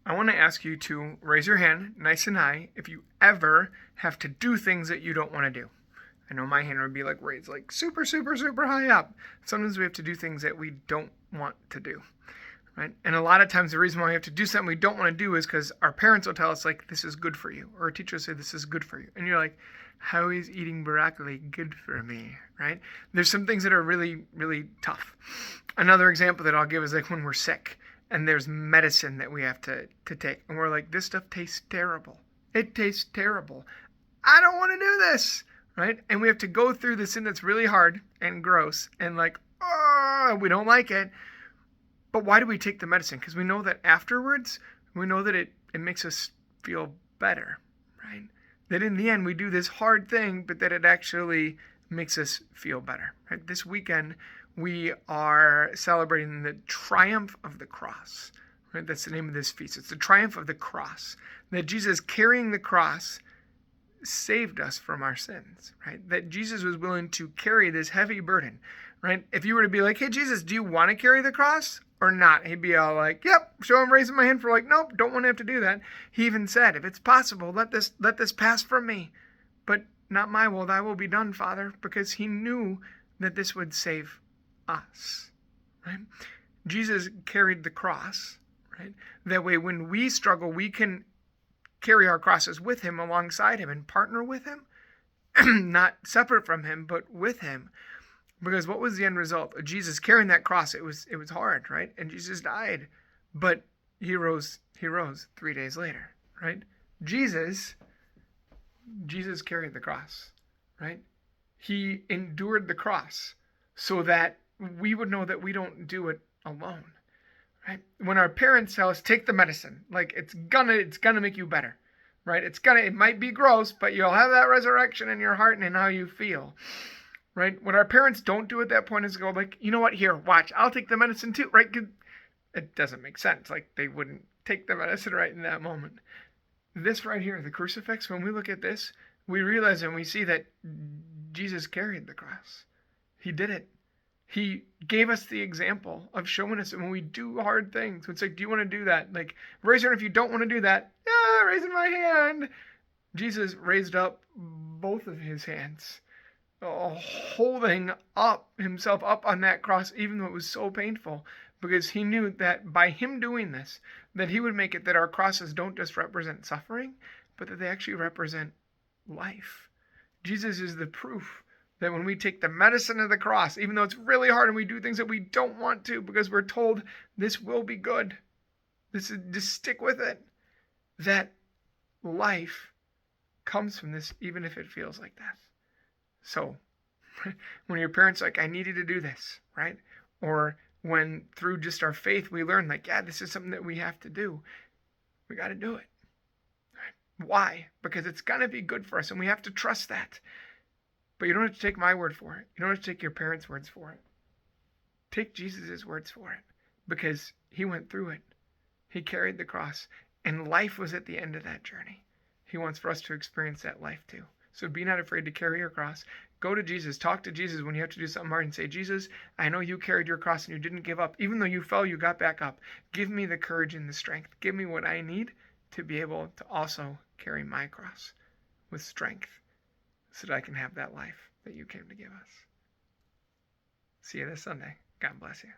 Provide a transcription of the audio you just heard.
I want to ask you to raise your hand nice and high if you ever have to do things that you don't want to do. I know my hand would be like raised like super, super, super high up. Sometimes we have to do things that we don't want to do, right? And a lot of times the reason why we have to do something we don't want to do is because our parents will tell us like, this is good for you. Or a teacher will say, this is good for you. And you're like, how is eating broccoli good for me, right? There's some things that are really, really tough. Another example that I'll give is like when we're sick and there's medicine that we have to take. And we're like, this stuff tastes terrible. It tastes terrible. I don't want to do this, right? And we have to go through this thing that's really hard and gross and like, oh, we don't like it. But why do we take the medicine? Because we know that afterwards, we know that it makes us feel better, right? That in the end, we do this hard thing, but that it actually makes us feel better, right? This weekend, we are celebrating the triumph of the cross, right? That's the name of this feast. It's the triumph of the cross. That Jesus carrying the cross saved us from our sins, right? That Jesus was willing to carry this heavy burden, right? If you were to be like, hey, Jesus, do you want to carry the cross or not? He'd be all like, yep. So I'm raising my hand for like, nope, don't want to have to do that. He even said, if it's possible, let this pass from me. But not my will, thy will be done, Father, because he knew that this would save us, right? Jesus carried the cross, right? That way when we struggle, we can carry our crosses with him, alongside him, and partner with him, not separate from him, but with him. Because what was the end result of Jesus carrying that cross? It was hard, right? And Jesus died, but he rose 3 days later, right? Jesus carried the cross, right? He endured the cross so that we would know that we don't do it alone. Right? When our parents tell us take the medicine, like it's gonna make you better, right? It might be gross, but you'll have that resurrection in your heart and in how you feel, right? What our parents don't do at that point is go like, you know what? Here, watch, I'll take the medicine too, right? It doesn't make sense. Like they wouldn't take the medicine right in that moment. This right here, the crucifix. When we look at this, we realize and we see that Jesus carried the cross. He did it. He gave us the example of showing us that when we do hard things, it's like, do you want to do that? Like, raise your hand if you don't want to do that. Yeah, raising my hand. Jesus raised up both of his hands, holding up himself up on that cross, even though it was so painful, because he knew that by him doing this, that he would make it that our crosses don't just represent suffering, but that they actually represent life. Jesus is the proof that when we take the medicine of the cross, even though it's really hard and we do things that we don't want to because we're told this will be good, just stick with it, that life comes from this, even if it feels like that. So when your parents are like, I need you to do this, right? Or when through just our faith we learn like, yeah, this is something that we have to do, we got to do it. Why? Because it's going to be good for us and we have to trust that. But you don't have to take my word for it. You don't have to take your parents' words for it. Take Jesus' words for it. Because he went through it. He carried the cross. And life was at the end of that journey. He wants for us to experience that life too. So be not afraid to carry your cross. Go to Jesus. Talk to Jesus when you have to do something hard and say, Jesus, I know you carried your cross and you didn't give up. Even though you fell, you got back up. Give me the courage and the strength. Give me what I need to be able to also carry my cross with strength, so that I can have that life that you came to give us. See you this Sunday. God bless you.